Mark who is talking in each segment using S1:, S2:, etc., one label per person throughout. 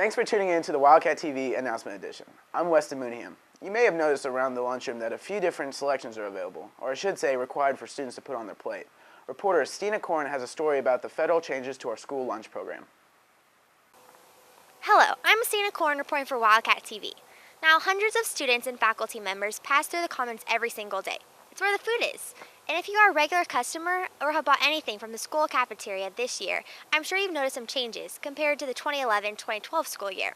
S1: Thanks for tuning in to the Wildcat TV Announcement Edition. I'm Weston Mooneyham. You may have noticed around the lunchroom that a few different selections are available, or I should say required for students to put on their plate. Reporter Stina Korn has a story about the federal changes to our school lunch program.
S2: Hello, I'm Stina Korn reporting for Wildcat TV. Now, hundreds of students and faculty members pass through the Commons every single day. It's where the food is. And if you are a regular customer or have bought anything from the school cafeteria this year, I'm sure you've noticed some changes compared to the 2011-2012 school year.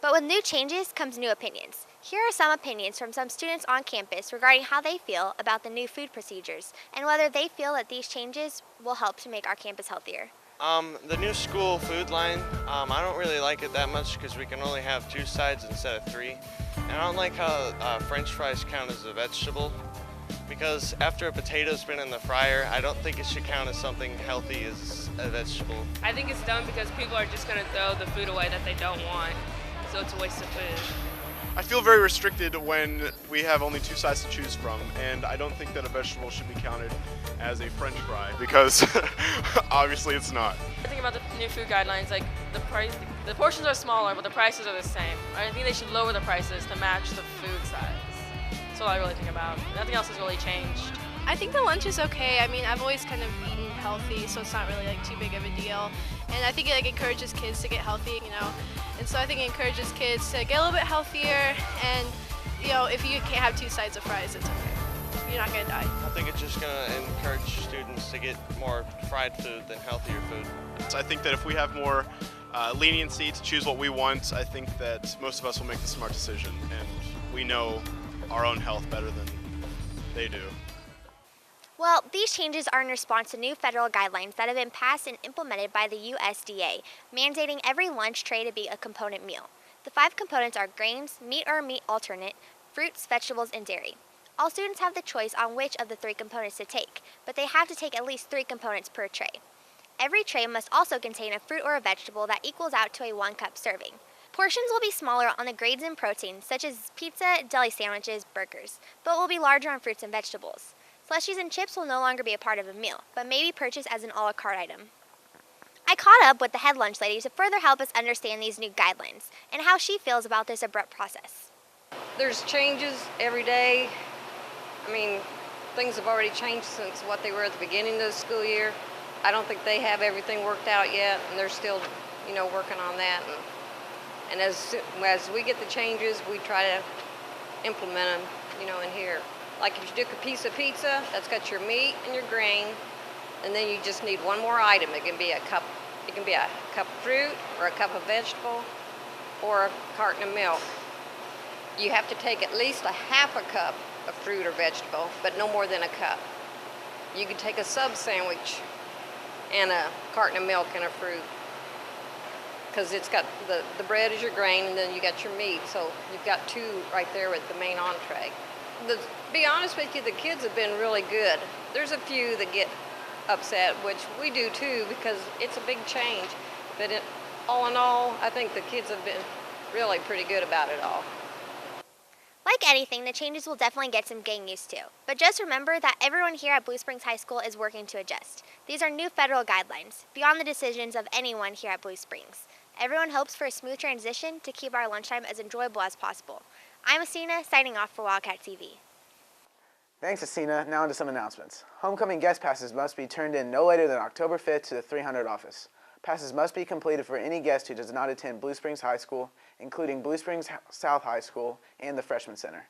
S2: But with new changes comes new opinions. Here are some opinions from some students on campus regarding how they feel about the new food procedures and whether they feel that these changes will help to make our campus healthier.
S3: The new school food line, I don't really like it that much because we can only have 2 sides instead of 3. And I don't like how French fries count as a vegetable, because after a potato's been in the fryer, I don't think it should count as something healthy as a vegetable.
S4: I think it's dumb because people are just going to throw the food away that they don't want, so it's a waste of food.
S5: I feel very restricted when we have only 2 sides to choose from, and I don't think that a vegetable should be counted as a French fry, because obviously it's not.
S4: I think about the new food guidelines, like the portions are smaller, but the prices are the same. I think they should lower the prices to match the food size. That's all I really think about. Nothing else has really changed.
S6: I think the lunch is okay. I mean, I've always kind of eaten healthy, so it's not really like too big of a deal. And I think it like encourages kids to get healthy, you know. And so I think it encourages kids to get a little bit healthier. And you know, if you can't have 2 sides of fries, it's okay. You're not gonna die.
S3: I think it's just gonna encourage students to get more fried food than healthier food.
S5: So I think that if we have more leniency to choose what we want, I think that most of us will make the smart decision, and we know our own health better than they do.
S2: Well, these changes are in response to new federal guidelines that have been passed and implemented by the USDA, mandating every lunch tray to be a component meal. The 5 components are grains, meat or meat alternate, fruits, vegetables, and dairy. All students have the choice on which of the 3 components to take, but they have to take at least 3 components per tray. Every tray must also contain a fruit or a vegetable that equals out to a 1-cup serving. Portions will be smaller on the grades and protein, such as pizza, deli sandwiches, burgers, but will be larger on fruits and vegetables. Slushies and chips will no longer be a part of a meal, but may be purchased as an a la carte item. I caught up with the head lunch lady to further help us understand these new guidelines and how she feels about this abrupt process.
S7: There's changes every day. I mean, things have already changed since what they were at the beginning of the school year. I don't think they have everything worked out yet, and they're still, working on that. And as we get the changes, we try to implement them, in here. Like if you do a piece of pizza, that's got your meat and your grain, and then you just need one more item. It can be a cup of fruit, or a cup of vegetable, or a carton of milk. You have to take at least a half a cup of fruit or vegetable, but no more than a cup. You can take a sub sandwich and a carton of milk and a fruit, because it's got the bread is your grain, and then you got your meat, so you've got 2 right there with the main entree. To be honest with you, the kids have been really good. There's a few that get upset, which we do too, because it's a big change. But all in all, I think the kids have been really pretty good about it all.
S2: Like anything, the changes will definitely get some getting used to. But just remember that everyone here at Blue Springs High School is working to adjust. These are new federal guidelines, beyond the decisions of anyone here at Blue Springs. Everyone hopes for a smooth transition to keep our lunchtime as enjoyable as possible. I'm Asina, signing off for Wildcat TV.
S1: Thanks, Asina. Now on to some announcements. Homecoming guest passes must be turned in no later than October 5th to the 300 office. Passes must be completed for any guest who does not attend Blue Springs High School, including Blue Springs South High School and the Freshman Center.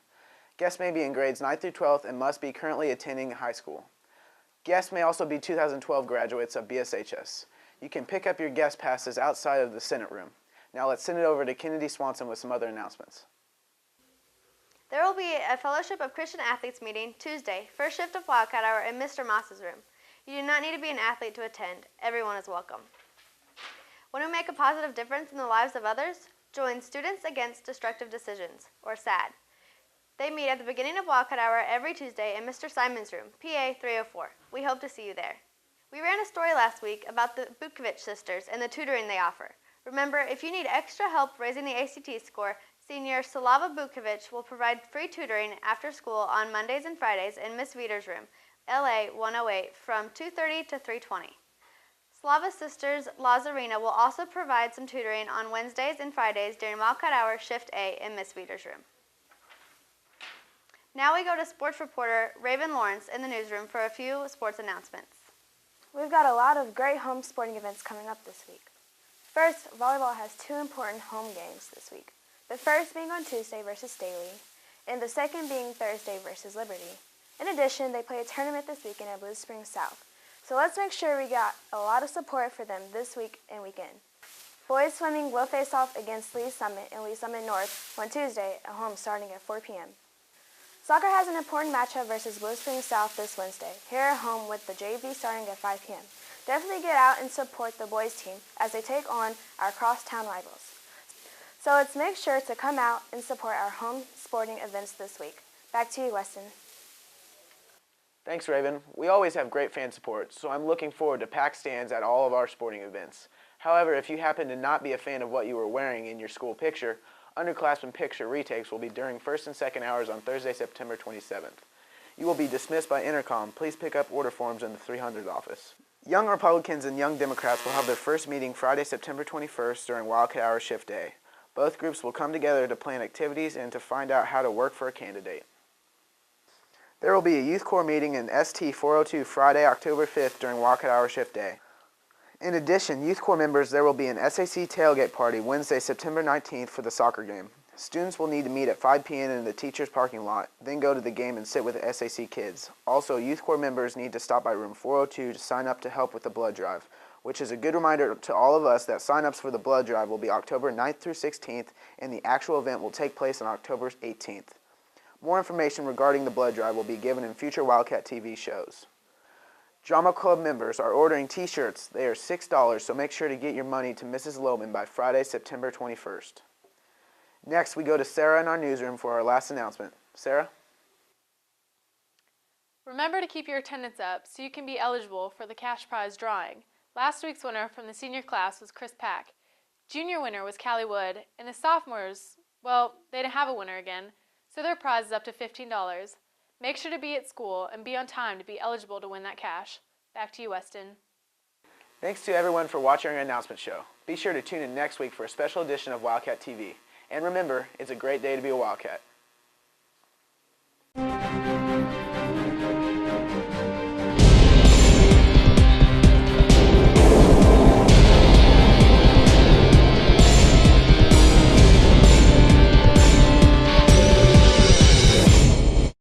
S1: Guests may be in grades 9th through 12th and must be currently attending high school. Guests may also be 2012 graduates of BSHS. You can pick up your guest passes outside of the Senate room. Now let's send it over to Kennedy Swanson with some other announcements.
S8: There will be a Fellowship of Christian Athletes meeting Tuesday, first shift of Wildcat Hour in Mr. Moss's room. You do not need to be an athlete to attend. Everyone is welcome. Want to make a positive difference in the lives of others? Join Students Against Destructive Decisions, or SAD. They meet at the beginning of Wildcat Hour every Tuesday in Mr. Simon's room, PA 304. We hope to see you there. We ran a story last week about the Bukovic sisters and the tutoring they offer. Remember, if you need extra help raising the ACT score, Senior Slava Bukovic will provide free tutoring after school on Mondays and Fridays in Miss Veter's room, LA 108, from 2:30 to 3:20. Slava Sisters Lazarina will also provide some tutoring on Wednesdays and Fridays during Wildcat Hour Shift A in Miss Weeder's room. Now we go to sports reporter Raven Lawrence in the newsroom for a few sports announcements.
S9: We've got a lot of great home sporting events coming up this week. First, volleyball has two important home games this week. The first being on Tuesday versus Staley, and the second being Thursday versus Liberty. In addition, they play a tournament this weekend at Blue Springs South. So let's make sure we got a lot of support for them this week and weekend. Boys swimming will face off against Lee Summit and Lee Summit North on Tuesday at home starting at 4 p.m. Soccer has an important matchup versus Blue Springs South this Wednesday, here at home with the JV starting at 5 p.m. Definitely get out and support the boys team as they take on our crosstown rivals. So let's make sure to come out and support our home sporting events this week. Back to you, Weston.
S1: Thanks, Raven. We always have great fan support, so I'm looking forward to packed stands at all of our sporting events. However, if you happen to not be a fan of what you were wearing in your school picture, underclassmen picture retakes will be during first and second hours on Thursday, September 27th. You will be dismissed by intercom. Please pick up order forms in the 300 office. Young Republicans and Young Democrats will have their first meeting Friday, September 21st during Wildcat Hour Shift Day. Both groups will come together to plan activities and to find out how to work for a candidate. There will be a Youth Corps meeting in ST 402 Friday, October 5th during Wildcat Hour Shift Day. In addition, Youth Corps members, there will be an SAC tailgate party Wednesday, September 19th for the soccer game. Students will need to meet at 5 p.m. in the teacher's parking lot, then go to the game and sit with the SAC kids. Also, Youth Corps members need to stop by room 402 to sign up to help with the blood drive, which is a good reminder to all of us that sign-ups for the blood drive will be October 9th through 16th, and the actual event will take place on October 18th. More information regarding the blood drive will be given in future Wildcat TV shows. Drama Club members are ordering t-shirts. They are $6, so make sure to get your money to Mrs. Loman by Friday, September 21st. Next, we go to Sarah in our newsroom for our last announcement. Sarah?
S10: Remember to keep your attendance up so you can be eligible for the cash prize drawing. Last week's winner from the senior class was Chris Pack. Junior winner was Callie Wood, and the sophomores, well, they didn't have a winner again, so their prize is up to $15. Make sure to be at school and be on time to be eligible to win that cash. Back to you, Weston.
S1: Thanks to everyone for watching our announcement show. Be sure to tune in next week for a special edition of Wildcat TV. And remember, it's a great day to be a Wildcat.